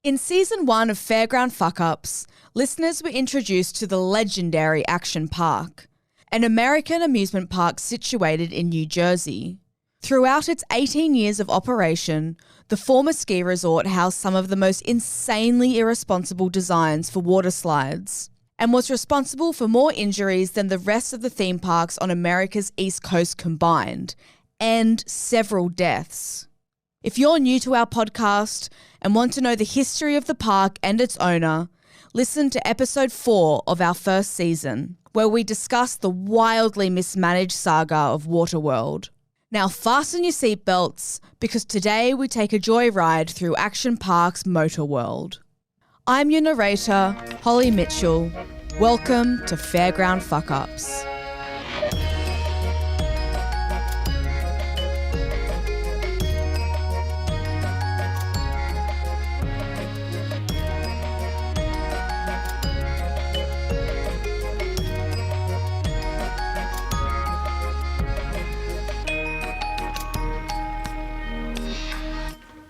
In Season 1 of Fairground Fuck-ups, listeners were introduced to the legendary Action Park, an American amusement park situated in New Jersey. Throughout its 18 years of operation, the former ski resort housed some of the most insanely irresponsible designs for water slides and was responsible for more injuries than the rest of the theme parks on America's East Coast combined, and several deaths. If you're new to our podcast and want to know the history of the park and its owner, listen to episode 4 of our first season, where we discuss the wildly mismanaged saga of Waterworld. Now fasten your seatbelts, because today we take a joyride through Action Park's Motor World. I'm your narrator, Holly Mitchell. Welcome to Fairground Fuck-ups.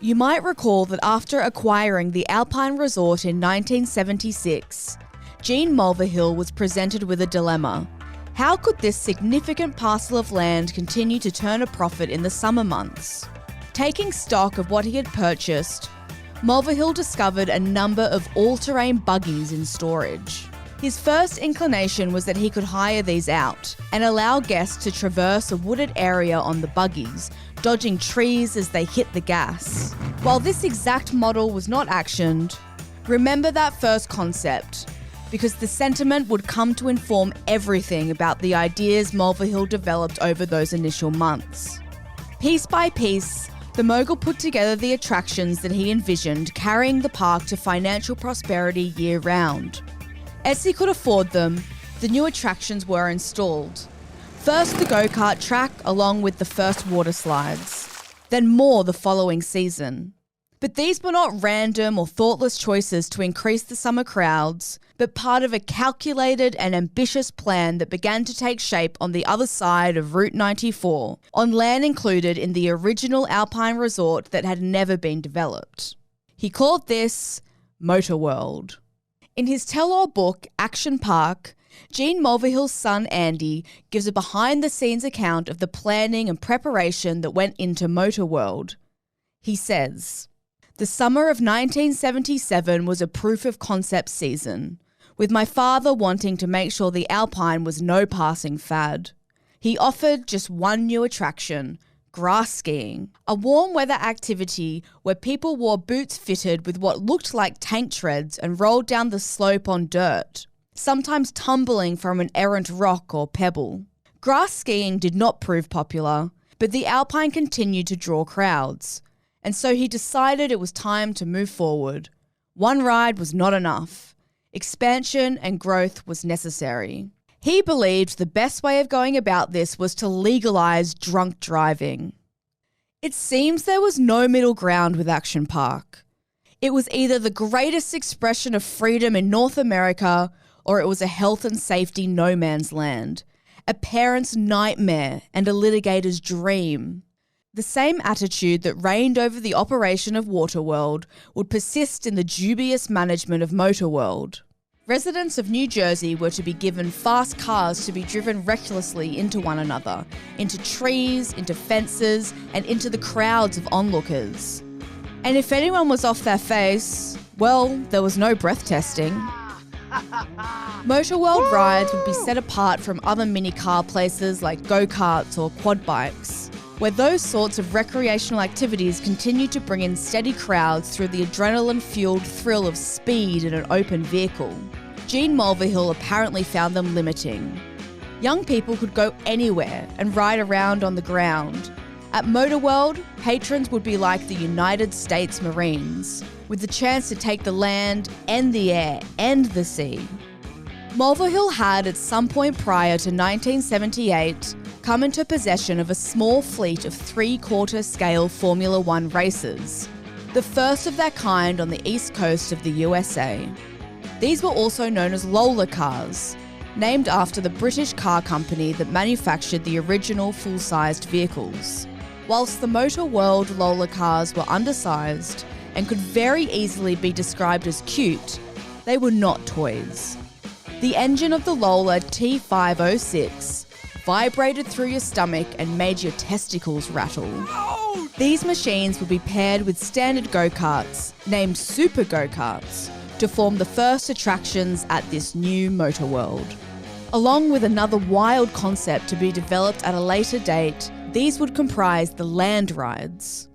You might recall that after acquiring the Alpine Resort in 1976, Gene Mulvihill was presented with a dilemma. How could this significant parcel of land continue to turn a profit in the summer months? Taking stock of what he had purchased, Mulvihill discovered a number of all-terrain buggies in storage. His first inclination was that he could hire these out and allow guests to traverse a wooded area on the buggies, dodging trees as they hit the gas. While this exact model was not actioned, remember that first concept, because the sentiment would come to inform everything about the ideas Mulvihill developed over those initial months. Piece by piece, the mogul put together the attractions that he envisioned carrying the park to financial prosperity year-round. As he could afford them, the new attractions were installed. First the go-kart track along with the first water slides, then more the following season. But these were not random or thoughtless choices to increase the summer crowds, but part of a calculated and ambitious plan that began to take shape on the other side of Route 94, on land included in the original Alpine Resort that had never been developed. He called this Motor World. In his tell-all book, Action Park, Gene Mulvihill's son Andy gives a behind-the-scenes account of the planning and preparation that went into Motor World. He says, "The summer of 1977 was a proof-of-concept season, with my father wanting to make sure the Alpine was no passing fad. He offered just one new attraction, grass skiing, a warm weather activity where people wore boots fitted with what looked like tank treads and rolled down the slope on dirt, sometimes tumbling from an errant rock or pebble. Grass skiing did not prove popular, but the Alpine continued to draw crowds, and so he decided it was time to move forward. One ride was not enough. Expansion and growth was necessary. He believed the best way of going about this was to legalize drunk driving. It seems there was no middle ground with Action Park. It was either the greatest expression of freedom in North America, or it was a health and safety no man's land, a parent's nightmare and a litigator's dream. The same attitude that reigned over the operation of Waterworld would persist in the dubious management of Motorworld. Residents of New Jersey were to be given fast cars to be driven recklessly into one another, into trees, into fences, and into the crowds of onlookers. And if anyone was off their face, well, there was no breath testing. Motorworld rides would be set apart from other mini-car places like go-karts or quad bikes, where those sorts of recreational activities continued to bring in steady crowds through the adrenaline-fueled thrill of speed in an open vehicle. Gene Mulvihill apparently found them limiting. Young people could go anywhere and ride around on the ground. At Motorworld, patrons would be like the United States Marines, with the chance to take the land and the air and the sea. Mulvihill had, at some point prior to 1978, come into possession of a small fleet of 3/4 scale Formula One racers, the first of their kind on the east coast of the USA. These were also known as Lola Cars, named after the British car company that manufactured the original full-sized vehicles. Whilst the Motor World Lola Cars were undersized, and could very easily be described as cute, they were not toys. The engine of the Lola T506 vibrated through your stomach and made your testicles rattle. These machines would be paired with standard go-karts, named super go-karts, to form the first attractions at this new motor world. Along with another wild concept to be developed at a later date, these would comprise the land rides.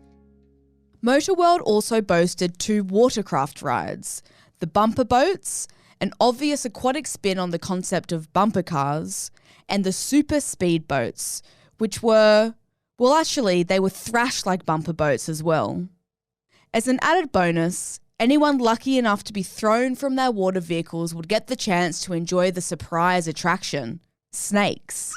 Motorworld also boasted 2 watercraft rides, the bumper boats, an obvious aquatic spin on the concept of bumper cars, and the super speed boats, which were, well actually they were thrashed like bumper boats as well. As an added bonus, anyone lucky enough to be thrown from their water vehicles would get the chance to enjoy the surprise attraction, snakes.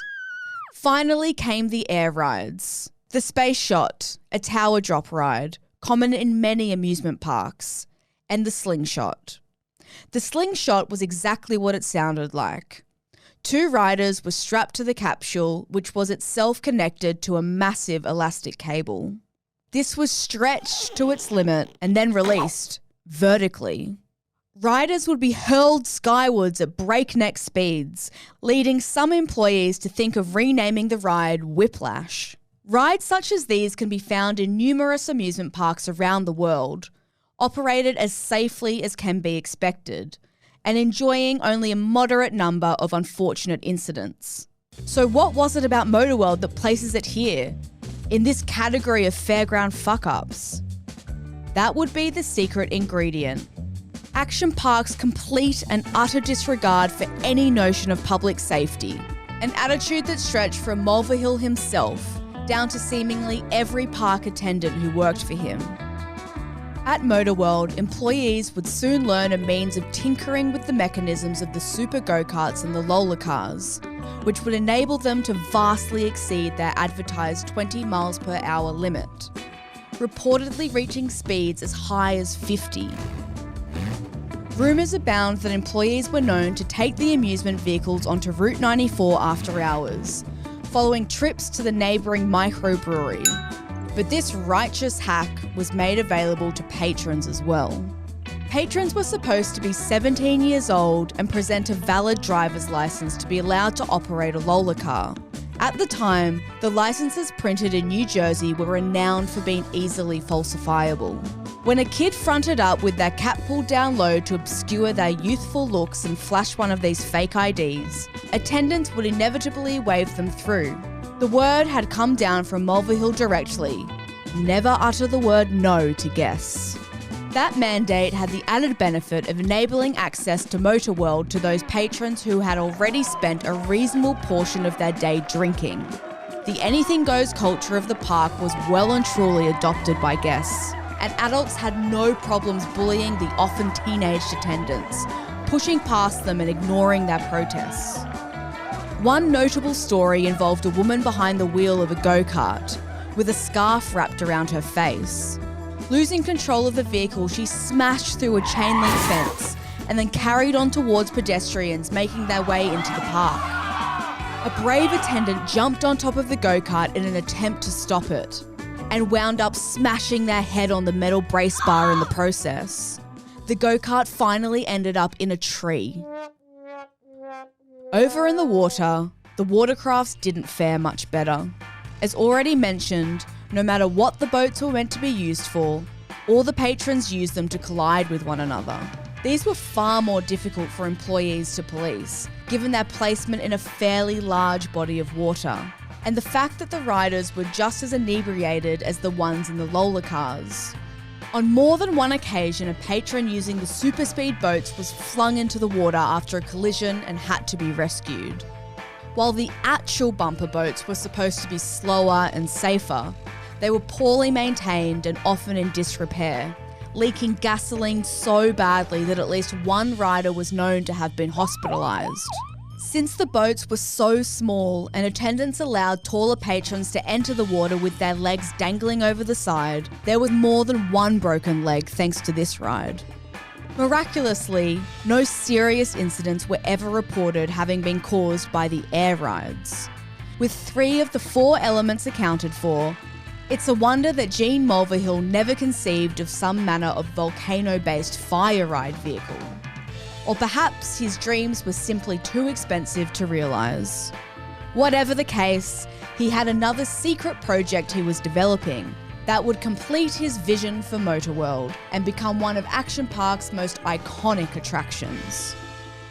Finally came the air rides. The Space Shot, a tower drop ride, common in many amusement parks, and the Slingshot. The Slingshot was exactly what it sounded like. 2 riders were strapped to the capsule, which was itself connected to a massive elastic cable. This was stretched to its limit and then released vertically. Riders would be hurled skywards at breakneck speeds, leading some employees to think of renaming the ride Whiplash. Rides such as these can be found in numerous amusement parks around the world, operated as safely as can be expected, and enjoying only a moderate number of unfortunate incidents. So what was it about Motorworld that places it here, in this category of Fairground Fuck-ups? That would be the secret ingredient. Action Park's complete and utter disregard for any notion of public safety, an attitude that stretched from Mulvihill himself down to seemingly every park attendant who worked for him. At Motorworld, employees would soon learn a means of tinkering with the mechanisms of the super go-karts and the Lola Cars, which would enable them to vastly exceed their advertised 20 miles per hour limit, reportedly reaching speeds as high as 50. Rumours abound that employees were known to take the amusement vehicles onto Route 94 after hours, following trips to the neighbouring microbrewery. But this righteous hack was made available to patrons as well. Patrons were supposed to be 17 years old and present a valid driver's licence to be allowed to operate a Lola car. At the time, the licences printed in New Jersey were renowned for being easily falsifiable. When a kid fronted up with their cap pulled down low to obscure their youthful looks and flash one of these fake IDs, attendants would inevitably wave them through. The word had come down from Mulvihill directly: never utter the word no to guests. That mandate had the added benefit of enabling access to Motorworld to those patrons who had already spent a reasonable portion of their day drinking. The anything goes culture of the park was well and truly adopted by guests, and adults had no problems bullying the often teenaged attendants, pushing past them and ignoring their protests. One notable story involved a woman behind the wheel of a go-kart, with a scarf wrapped around her face. Losing control of the vehicle, she smashed through a chain link fence and then carried on towards pedestrians making their way into the park. A brave attendant jumped on top of the go-kart in an attempt to stop it, and wound up smashing their head on the metal brace bar in the process. The go-kart finally ended up in a tree. Over in the water, the watercrafts didn't fare much better. As already mentioned, no matter what the boats were meant to be used for, all the patrons used them to collide with one another. These were far more difficult for employees to police, given their placement in a fairly large body of water, and the fact that the riders were just as inebriated as the ones in the Lola Cars. On more than one occasion, a patron using the super speed boats was flung into the water after a collision and had to be rescued. While the actual bumper boats were supposed to be slower and safer, they were poorly maintained and often in disrepair, leaking gasoline so badly that at least one rider was known to have been hospitalised. Since the boats were so small and attendants allowed taller patrons to enter the water with their legs dangling over the side, there was more than one broken leg thanks to this ride. Miraculously, no serious incidents were ever reported having been caused by the air rides. With 3 of the 4 elements accounted for, It's a wonder that Gene Mulvihill never conceived of some manner of volcano-based fire ride vehicle. Or perhaps his dreams were simply too expensive to realise. Whatever the case, he had another secret project he was developing that would complete his vision for Motorworld and become one of Action Park's most iconic attractions.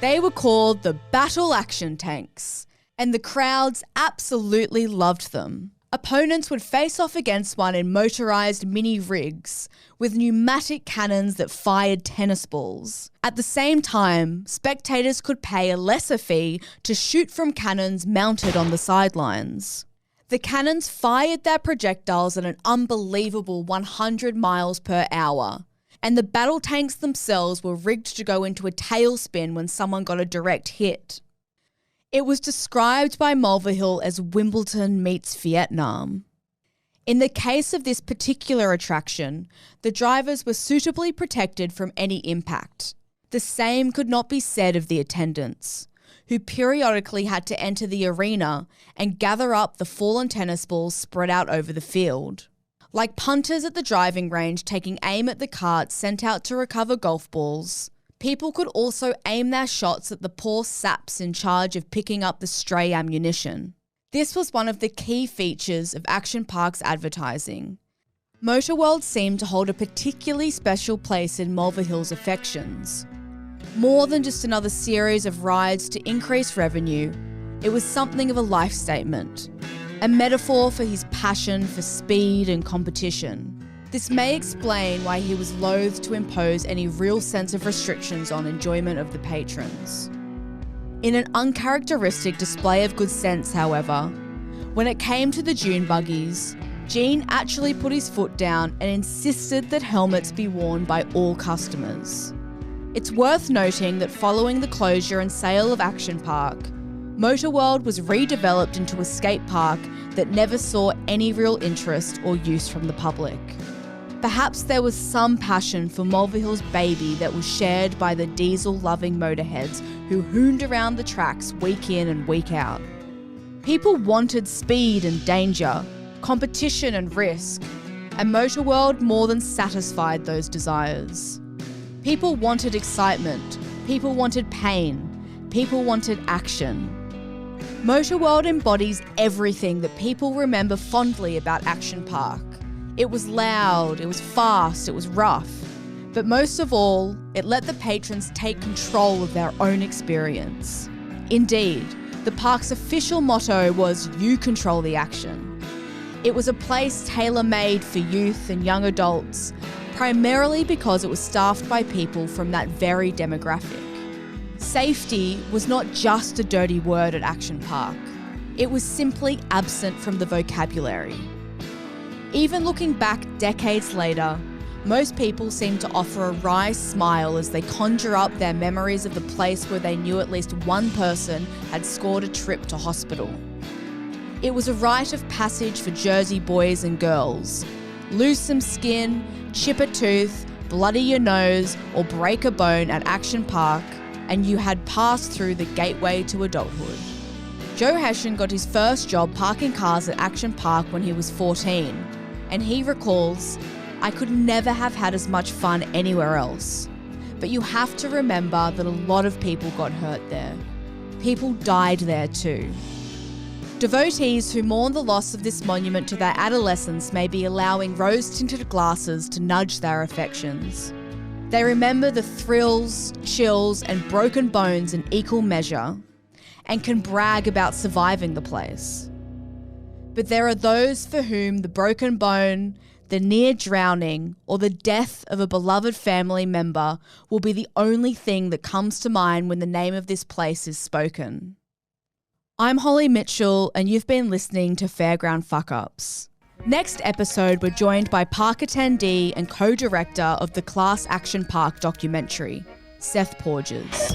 They were called the Battle Action Tanks, and the crowds absolutely loved them. Opponents would face off against one in motorised mini rigs with pneumatic cannons that fired tennis balls. At the same time, spectators could pay a lesser fee to shoot from cannons mounted on the sidelines. The cannons fired their projectiles at an unbelievable 100 miles per hour, and the battle tanks themselves were rigged to go into a tailspin when someone got a direct hit. It was described by Mulvihill as Wimbledon meets Vietnam. In the case of this particular attraction, the drivers were suitably protected from any impact. The same could not be said of the attendants, who periodically had to enter the arena and gather up the fallen tennis balls spread out over the field. Like punters at the driving range taking aim at the carts sent out to recover golf balls, people could also aim their shots at the poor saps in charge of picking up the stray ammunition. This was one of the key features of Action Park's advertising. Motorworld seemed to hold a particularly special place in Mulvihill's affections. More than just another series of rides to increase revenue, it was something of a life statement, a metaphor for his passion for speed and competition. This may explain why he was loath to impose any real sense of restrictions on enjoyment of the patrons. In an uncharacteristic display of good sense, however, when it came to the dune buggies, Gene actually put his foot down and insisted that helmets be worn by all customers. It's worth noting that following the closure and sale of Action Park, Motorworld was redeveloped into a skate park that never saw any real interest or use from the public. Perhaps there was some passion for Mulvihill's baby that was shared by the diesel-loving motorheads who hooned around the tracks week in and week out. People wanted speed and danger, competition and risk, and Motorworld more than satisfied those desires. People wanted excitement, people wanted pain, people wanted action. Motorworld embodies everything that people remember fondly about Action Park. It was loud, it was fast, it was rough. But most of all, it let the patrons take control of their own experience. Indeed, the park's official motto was "You control the action." It was a place tailor-made for youth and young adults, primarily because it was staffed by people from that very demographic. Safety was not just a dirty word at Action Park. It was simply absent from the vocabulary. Even looking back decades later, most people seem to offer a wry smile as they conjure up their memories of the place where they knew at least one person had scored a trip to hospital. It was a rite of passage for Jersey boys and girls. Lose some skin, chip a tooth, bloody your nose, or break a bone at Action Park, and you had passed through the gateway to adulthood. Joe Hession got his first job parking cars at Action Park when he was 14, and he recalls, "I could never have had as much fun anywhere else. But you have to remember that a lot of people got hurt there. People died there too." Devotees who mourn the loss of this monument to their adolescence may be allowing rose-tinted glasses to nudge their affections. They remember the thrills, chills, and broken bones in equal measure, and can brag about surviving the place. But there are those for whom the broken bone, the near drowning, or the death of a beloved family member will be the only thing that comes to mind when the name of this place is spoken. I'm Holly Menczel, and you've been listening to Fairground Fuck-ups. Next episode, we're joined by park attendee and co-director of the Class Action Park documentary, Seth Porges.